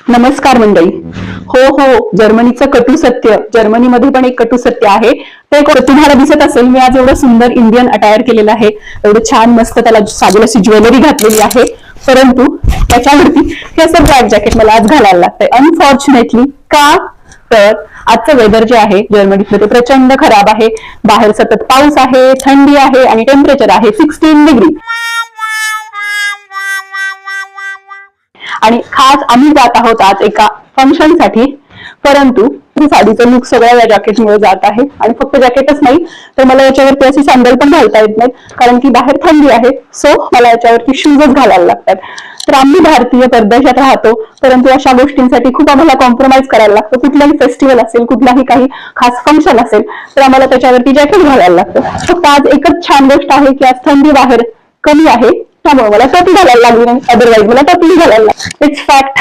नमस्कार मंडळी. हो हो, जर्मनीचं कटू सत्य. जर्मनीमध्ये पण एक कटू सत्य आहे. ते तुम्हाला दिसत असेल, मी आज एवढं सुंदर इंडियन अटायर केलेलं आहे, एवढं छान मस्त त्याला साजेल अशी ज्वेलरी घातलेली आहे, परंतु त्याच्यावरती हे असं ब्लॅक जॅकेट मला आज घालायला लागतंय अनफॉर्च्युनेटली. का? तर आजचं वेदर जे आहे जर्मनीतलं ते प्रचंड खराब आहे. बाहेर सतत पाऊस आहे, थंडी आहे आणि टेम्परेचर आहे 16 डिग्री. आणि खास आम्ही जात आहोत आज एका फंक्शन साठी, परंतु साडीचं लुक सगळं या जॅकेटमुळे जात आहे. आणि फक्त जॅकेटच नाही तर मला याच्यावरती अशी सॅन्डल पण घालता येत नाहीत, कारण की बाहेर थंडी आहे. सो मला याच्यावरती शूजच घालायला लागतात. तर आम्ही भारतीय परदेशात राहतो, परंतु अशा गोष्टींसाठी खूप आम्हाला कॉम्प्रोमाइज करायला लागतं. कुठलाही फेस्टिवल असेल, कुठलाही काही खास फंक्शन असेल, तर आम्हाला त्याच्यावरती जॅकेट घालायला लागतं. फक्त आज एकच छान गोष्ट आहे की आज थंडी बाहेर कमी आहे, त्यामुळे मला टोपी घालायला लागली नाही, अदरवाईज मला टोपी घालायला लागली. It's fact.